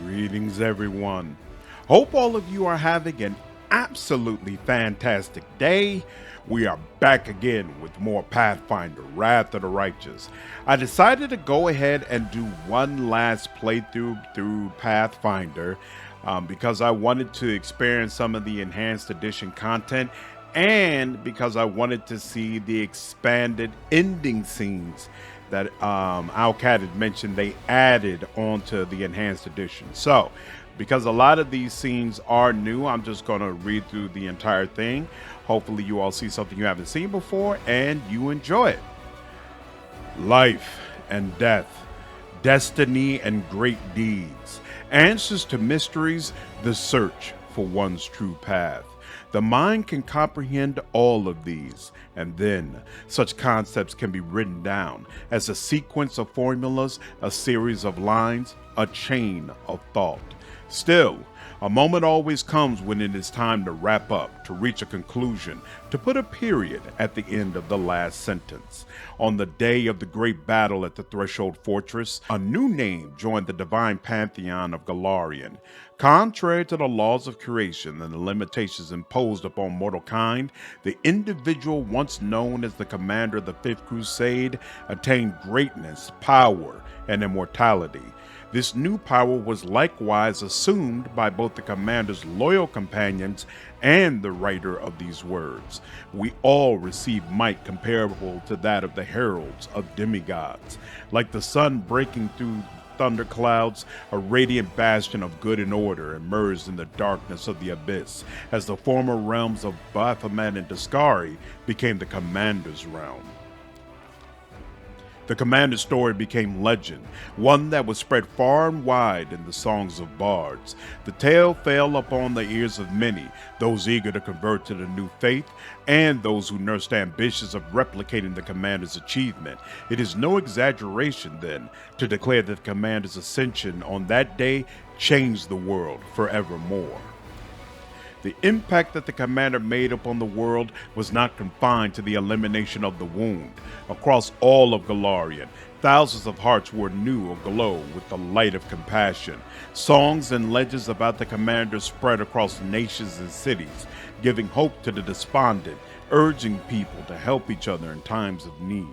Greetings, everyone. Hope all of you are having an absolutely fantastic day. We are back again with more Pathfinder, Wrath of the Righteous. I decided to go ahead and do one last playthrough through Pathfinder because I wanted to experience some of the enhanced edition content and because I wanted to see the expanded ending scenes that Alcat had mentioned they added onto the enhanced edition. So, because a lot of these scenes are new, I'm just going to read through the entire thing. Hopefully, you all see something you haven't seen before and you enjoy it. Life and death, destiny and great deeds, answers to mysteries, the search for one's true path. The mind can comprehend all of these, and then such concepts can be written down as a sequence of formulas, a series of lines, a chain of thought. Still, a moment always comes when it is time to wrap up, to reach a conclusion, to put a period at the end of the last sentence. On the day of the great battle at the Threshold Fortress, a new name joined the divine pantheon of Galarian. Contrary to the laws of creation and the limitations imposed upon mortal kind, the individual once known as the commander of the Fifth Crusade attained greatness, power, and immortality. This new power was likewise assumed by both the commander's loyal companions and the writer of these words. We all receive might comparable to that of the heralds of demigods. Like the sun breaking through thunderclouds, a radiant bastion of good and order emerged in the darkness of the abyss, as the former realms of Baphomet and Dascari became the commander's realm. The commander's story became legend, one that was spread far and wide in the songs of bards. The tale fell upon the ears of many, those eager to convert to the new faith, and those who nursed ambitions of replicating the commander's achievement. It is no exaggeration, then, to declare that the commander's ascension on that day changed the world forevermore. The impact that the commander made upon the world was not confined to the elimination of the wound. Across all of Galarian, thousands of hearts were new aglow with the light of compassion. Songs and legends about the commander spread across nations and cities, giving hope to the despondent, urging people to help each other in times of need.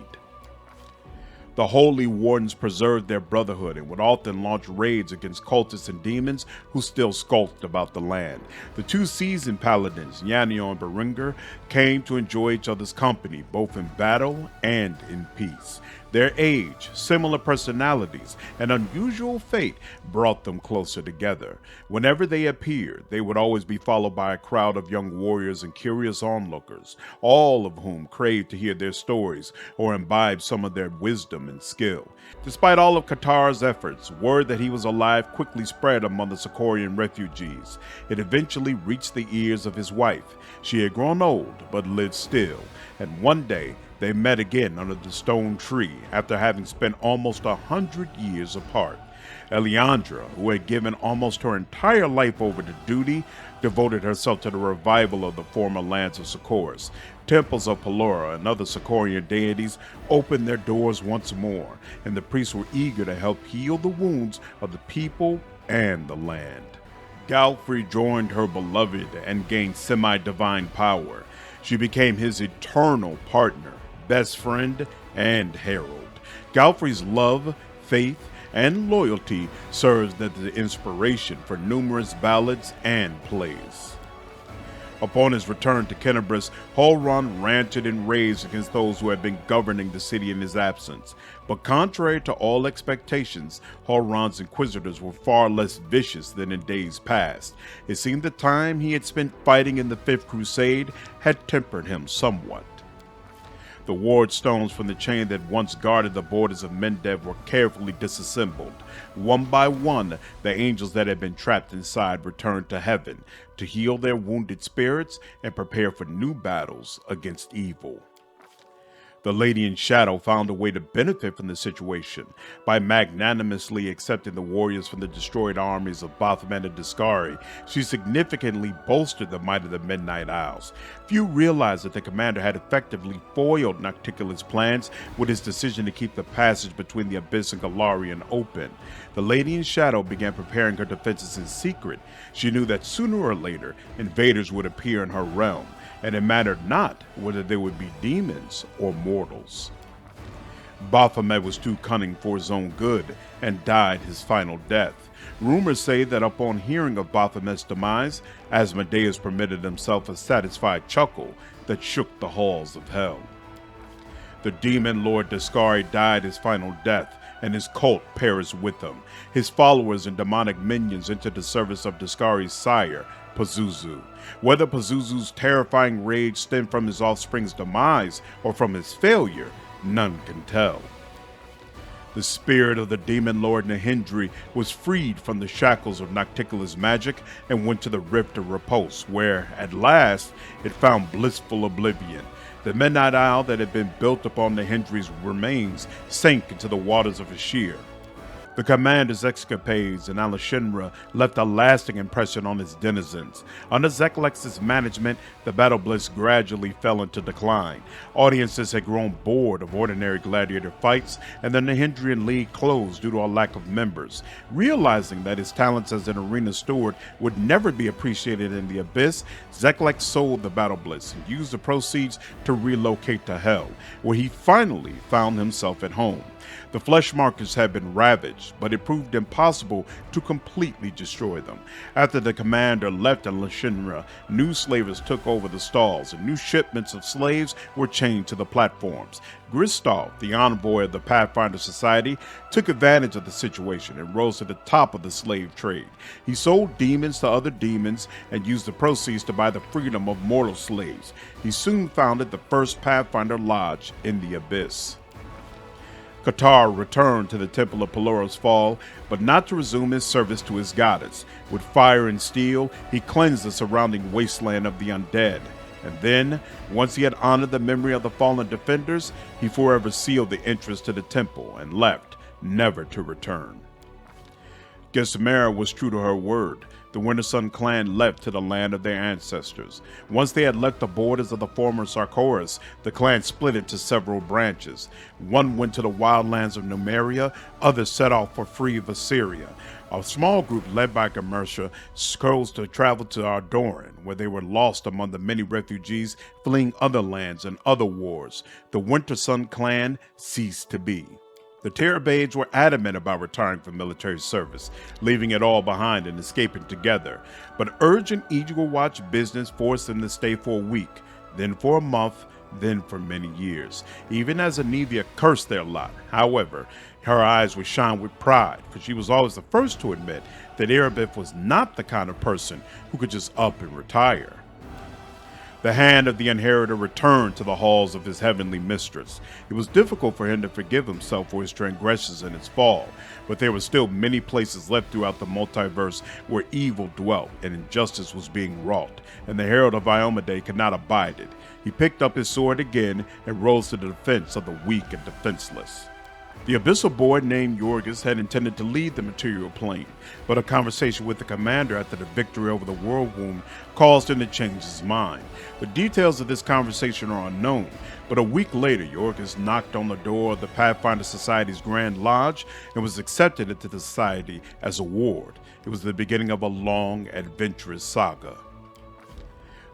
The Holy Wardens preserved their brotherhood and would often launch raids against cultists and demons who still skulked about the land. The two seasoned paladins, Yanio and Beringer, came to enjoy each other's company, both in battle and in peace. Their age, similar personalities, and unusual fate brought them closer together. Whenever they appeared, they would always be followed by a crowd of young warriors and curious onlookers, all of whom craved to hear their stories or imbibe some of their wisdom and skill. Despite all of Qatar's efforts, word that he was alive quickly spread among the Sicorian refugees. It eventually reached the ears of his wife. She had grown old, but lived still, and one day, they met again under the stone tree after having spent almost 100 years apart. Eliandra, who had given almost her entire life over to duty, devoted herself to the revival of the former lands of Sicoris. Temples of Pelora and other Sicorian deities opened their doors once more, and the priests were eager to help heal the wounds of the people and the land. Galfrey joined her beloved and gained semi-divine power. She became his eternal partner, best friend, and herald. Galfrey's love, faith, and loyalty serves as the inspiration for numerous ballads and plays. Upon his return to Kenabris, Holron ranted and raved against those who had been governing the city in his absence. But contrary to all expectations, Holron's inquisitors were far less vicious than in days past. It seemed the time he had spent fighting in the Fifth Crusade had tempered him somewhat. The ward stones from the chain that once guarded the borders of Mendev were carefully disassembled. One by one, the angels that had been trapped inside returned to heaven to heal their wounded spirits and prepare for new battles against evil. The Lady in Shadow found a way to benefit from the situation by magnanimously accepting the warriors from the destroyed armies of Pathfinder and Discari. She significantly bolstered the might of the Midnight Isles. Few realized that the commander had effectively foiled Nocticula's plans with his decision to keep the passage between the Abyss and Galarian open. The Lady in Shadow began preparing her defenses in secret. She knew that sooner or later, invaders would appear in her realm, and it mattered not whether they would be demons or mortals. Baphomet was too cunning for his own good and died his final death. Rumors say that upon hearing of Baphomet's demise, Asmodeus permitted himself a satisfied chuckle that shook the halls of hell. The demon lord Discari died his final death, and his cult perished with him. His followers and demonic minions entered the service of Discari's sire, Pazuzu. Whether Pazuzu's terrifying rage stemmed from his offspring's demise or from his failure, none can tell. The spirit of the demon lord Nahindri was freed from the shackles of Nocticula's magic and went to the Rift of Repose, where, at last, it found blissful oblivion. The Midnight Isle that had been built upon Nahindri's remains sank into the waters of Ashir. The commander's escapades in Alashinra left a lasting impression on its denizens. Under Zeklex's management, the battle bliss gradually fell into decline. Audiences had grown bored of ordinary gladiator fights, and the Nahindrian League closed due to a lack of members. Realizing that his talents as an arena steward would never be appreciated in the Abyss, Zeklex sold the battle bliss and used the proceeds to relocate to Hell, where he finally found himself at home. The flesh markers had been ravaged, but it proved impossible to completely destroy them. After the commander left Alashinra, new slavers took over the stalls, and new shipments of slaves were chained to the platforms. Gristov, the envoy of the Pathfinder Society, took advantage of the situation and rose to the top of the slave trade. He sold demons to other demons and used the proceeds to buy the freedom of mortal slaves. He soon founded the first Pathfinder Lodge in the Abyss. Qatar returned to the Temple of Pelora's Fall, but not to resume his service to his goddess. With fire and steel, he cleansed the surrounding wasteland of the undead. And then, once he had honored the memory of the fallen defenders, he forever sealed the entrance to the temple and left, never to return. Gethsemane was true to her word. The Winter Sun clan left to the land of their ancestors. Once they had left the borders of the former Sarkoris, the clan split into several branches. One went to the wildlands of Numeria, others set off for free of Assyria. A small group led by Gamersha chose to travel to Ardoran, where they were lost among the many refugees fleeing other lands and other wars. The Winter Sun clan ceased to be. The Terabades were adamant about retiring from military service, leaving it all behind and escaping together. But urgent Eagle Watch business forced them to stay for a week, then for a month, then for many years. Even as Anivia cursed their lot, however, her eyes would shine with pride, for she was always the first to admit that Erebeth was not the kind of person who could just up and retire. The hand of the inheritor returned to the halls of his heavenly mistress. It was difficult for him to forgive himself for his transgressions and his fall, but there were still many places left throughout the multiverse where evil dwelt and injustice was being wrought, and the Herald of Iomade could not abide it. He picked up his sword again and rose to the defense of the weak and defenseless. The abyssal boy named Yorgis had intended to lead the material plane, but a conversation with the commander after the victory over the World Womb caused him to change his mind. The details of this conversation are unknown, but a week later Yorgis knocked on the door of the Pathfinder Society's Grand Lodge and was accepted into the society as a ward. It was the beginning of a long, adventurous saga.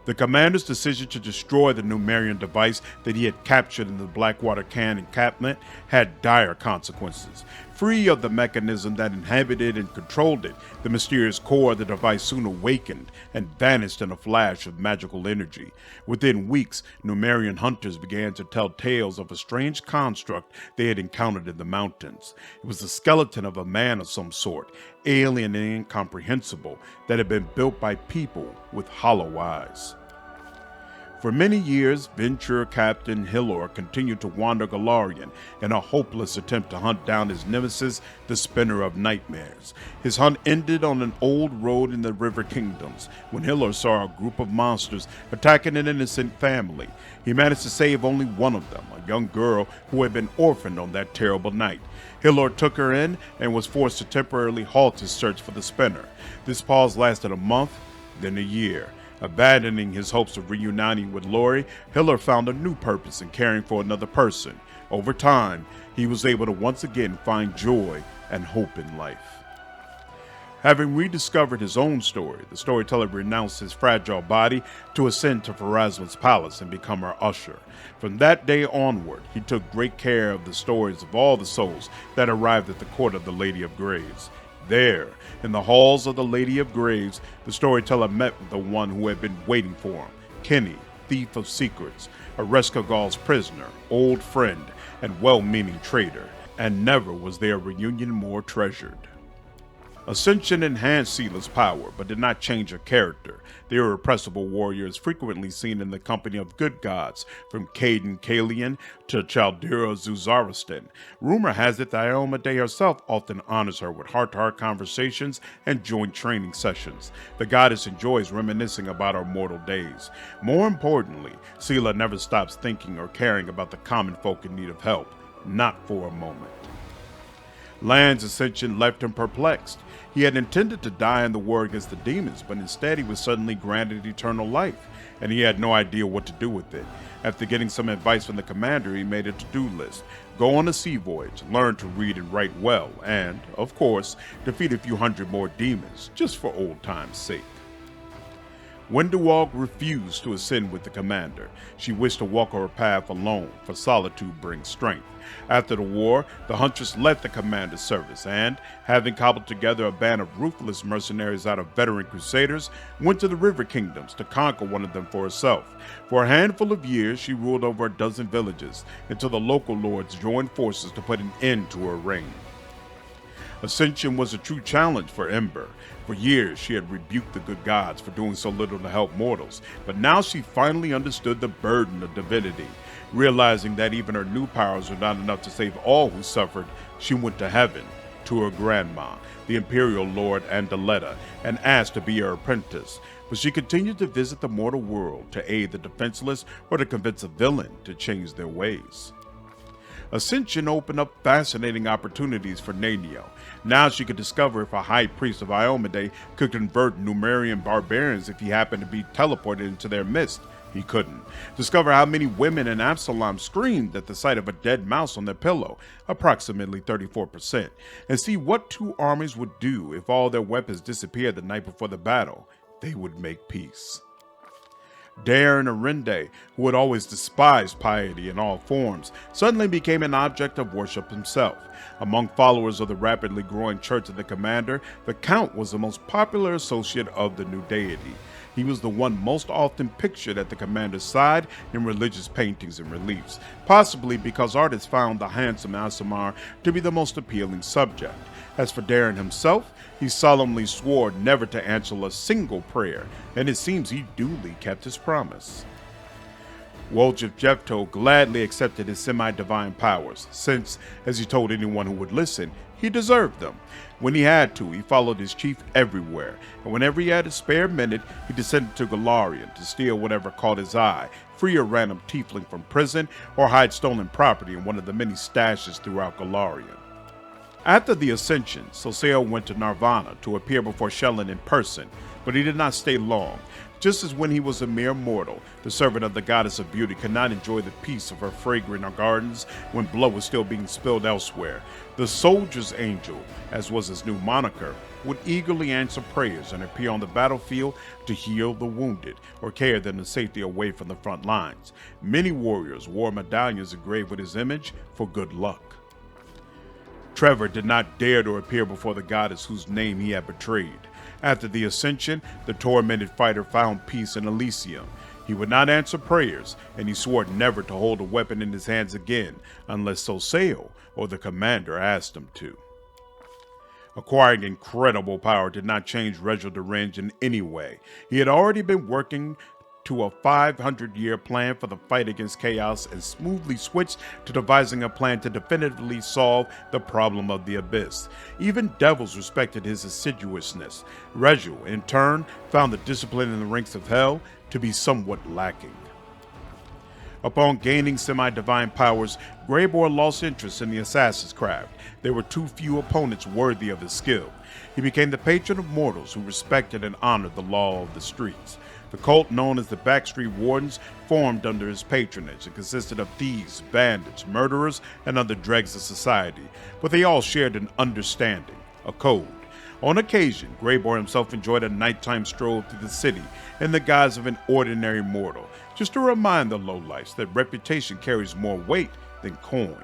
The commander's decision to destroy the Numerian device that he had captured in the Blackwater Can encampment had dire consequences. Free of the mechanism that inhabited and controlled it, the mysterious core of the device soon awakened and vanished in a flash of magical energy. Within weeks, Numerian hunters began to tell tales of a strange construct they had encountered in the mountains. It was the skeleton of a man of some sort, alien and incomprehensible, that had been built by people with hollow eyes. For many years, Venture Captain Hillor continued to wander Galarian in a hopeless attempt to hunt down his nemesis, the Spinner of Nightmares. His hunt ended on an old road in the River Kingdoms when Hillor saw a group of monsters attacking an innocent family. He managed to save only one of them, a young girl who had been orphaned on that terrible night. Hillor took her in and was forced to temporarily halt his search for the Spinner. This pause lasted a month, then a year. Abandoning his hopes of reuniting with Lori, Hillor found a new purpose in caring for another person. Over time, he was able to once again find joy and hope in life. Having rediscovered his own story, the storyteller renounced his fragile body to ascend to Pharasma's palace and become her usher. From that day onward, he took great care of the stories of all the souls that arrived at the court of the Lady of Graves. There, in the halls of the Lady of Graves, the storyteller met with the one who had been waiting for him, Kenny, thief of secrets, a Rescagal's prisoner, old friend, and well-meaning traitor, and never was their reunion more treasured. Ascension enhanced Seela's power, but did not change her character. The irrepressible warrior is frequently seen in the company of good gods, from Caden Kalian to Chaldera Zuzaristan. Rumor has it that Iomedae herself often honors her with heart-to-heart conversations and joint training sessions. The goddess enjoys reminiscing about her mortal days. More importantly, Seela never stops thinking or caring about the common folk in need of help. Not for a moment. Lan's ascension left him perplexed. He had intended to die in the war against the demons, but instead he was suddenly granted eternal life, and he had no idea what to do with it. After getting some advice from the commander, he made a to-do list. Go on a sea voyage, learn to read and write well, and, of course, defeat a few hundred more demons, just for old time's sake. Wenduog refused to ascend with the commander. She wished to walk her path alone, for solitude brings strength. After the war, the Huntress left the commander's service and, having cobbled together a band of ruthless mercenaries out of veteran crusaders, went to the River Kingdoms to conquer one of them for herself. For a handful of years, she ruled over a dozen villages, until the local lords joined forces to put an end to her reign. Ascension was a true challenge for Ember. For years, she had rebuked the good gods for doing so little to help mortals, but now she finally understood the burden of divinity. Realizing that even her new powers were not enough to save all who suffered, she went to heaven, to her grandma, the Imperial Lord Andaletta, and asked to be her apprentice. But she continued to visit the mortal world to aid the defenseless or to convince a villain to change their ways. Ascension opened up fascinating opportunities for Naneo. Now she could discover if a high priest of Iomedae could convert Numerian barbarians if he happened to be teleported into their midst. He couldn't. Discover how many women in Absalom screamed at the sight of a dead mouse on their pillow, approximately 34%, and see what two armies would do if all their weapons disappeared the night before the battle. They would make peace. Darren Arende, who had always despised piety in all forms, suddenly became an object of worship himself. Among followers of the rapidly growing Church of the Commander, the Count was the most popular associate of the new deity. He was the one most often pictured at the commander's side in religious paintings and reliefs, possibly because artists found the handsome Aasimar to be the most appealing subject. As for Darren himself, he solemnly swore never to answer a single prayer, and it seems he duly kept his promise. Woljif Jefto gladly accepted his semi-divine powers, since, as he told anyone who would listen, he deserved them. When he had to, he followed his chief everywhere, and whenever he had a spare minute, he descended to Galarian to steal whatever caught his eye, free a random tiefling from prison, or hide stolen property in one of the many stashes throughout Galarian. After the Ascension, Soseo went to Narvana to appear before Shelyn in person, but he did not stay long. Just as when he was a mere mortal, the servant of the goddess of beauty could not enjoy the peace of her fragrant gardens when blood was still being spilled elsewhere. The soldier's angel, as was his new moniker, would eagerly answer prayers and appear on the battlefield to heal the wounded or carry them to safety away from the front lines. Many warriors wore medallions engraved with his image for good luck. Trevor did not dare to appear before the goddess whose name he had betrayed. After the Ascension, the tormented fighter found peace in Elysium. He would not answer prayers, and he swore never to hold a weapon in his hands again unless Soseo or the commander asked him to. Acquiring incredible power did not change Reginald Range in any way. He had already been working to a 500-year plan for the fight against chaos and smoothly switched to devising a plan to definitively solve the problem of the abyss. Even devils respected his assiduousness. Regiel, in turn, found the discipline in the ranks of hell to be somewhat lacking. Upon gaining semi-divine powers, Greybor lost interest in the assassin's craft. There were too few opponents worthy of his skill. He became the patron of mortals who respected and honored the law of the streets. The cult known as the Backstreet Wardens formed under his patronage and consisted of thieves, bandits, murderers, and other dregs of society, but they all shared an understanding, a code. On occasion, Greybor himself enjoyed a nighttime stroll through the city in the guise of an ordinary mortal, just to remind the lowlifes that reputation carries more weight than coin.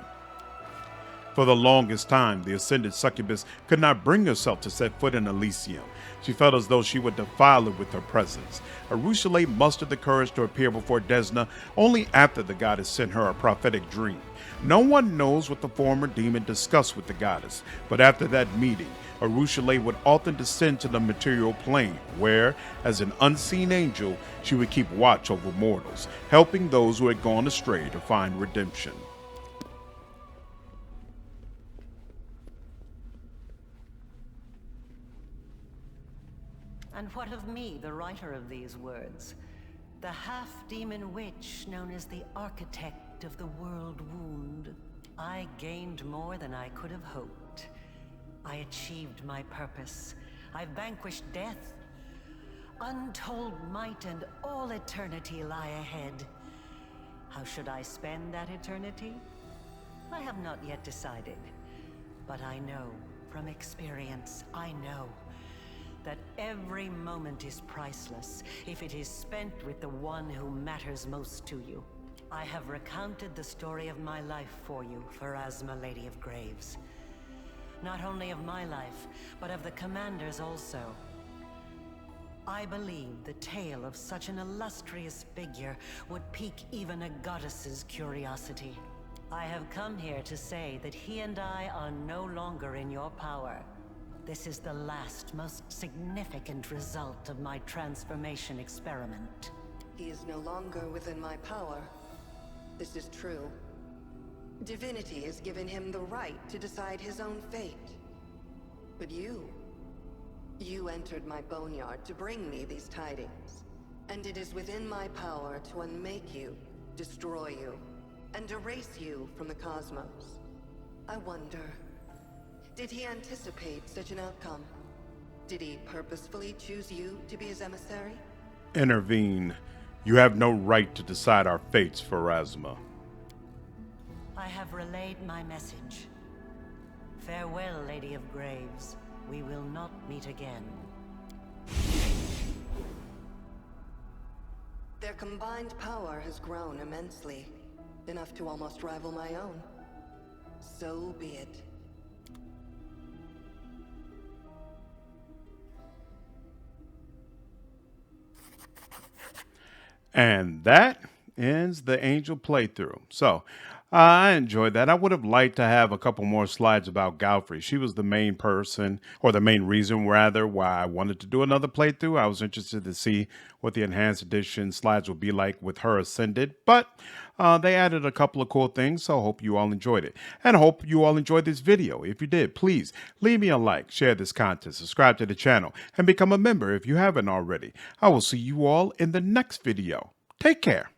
For the longest time, the ascended succubus could not bring herself to set foot in Elysium. She felt as though she would defile it with her presence. Arushale mustered the courage to appear before Desna only after the goddess sent her a prophetic dream. No one knows what the former demon discussed with the goddess, but after that meeting, Arushale would often descend to the material plane, where, as an unseen angel, she would keep watch over mortals, helping those who had gone astray to find redemption. And what of me, the writer of these words? The half-demon witch known as the architect of the world wound. I gained more than I could have hoped. I achieved my purpose. I vanquished death. Untold might and all eternity lie ahead. How should I spend that eternity? I have not yet decided. But I know, from experience, I know that every moment is priceless if it is spent with the one who matters most to you. I have recounted the story of my life for you, Pharasma, Lady of Graves. Not only of my life, but of the Commander's also. I believe the tale of such an illustrious figure would pique even a goddess's curiosity. I have come here to say that he and I are no longer in your power. This is the last, most significant result of my transformation experiment. He is no longer within my power. This is true. Divinity has given him the right to decide his own fate. But you entered my boneyard to bring me these tidings. And it is within my power to unmake you, destroy you, and erase you from the cosmos. I wonder, did he anticipate such an outcome? Did he purposefully choose you to be his emissary? Intervene. You have no right to decide our fates, Pharasma. I have relayed my message. Farewell, Lady of Graves. We will not meet again. Their combined power has grown immensely, enough to almost rival my own. So be it. And that ends the Angel playthrough. So, I enjoyed that. I would have liked to have a couple more slides about Galfrey. She was the main person, or the main reason, rather, why I wanted to do another playthrough. I was interested to see what the Enhanced Edition slides would be like with her ascended. But they added a couple of cool things, so I hope you all enjoyed it. And I hope you all enjoyed this video. If you did, please leave me a like, share this content, subscribe to the channel, and become a member if you haven't already. I will see you all in the next video. Take care.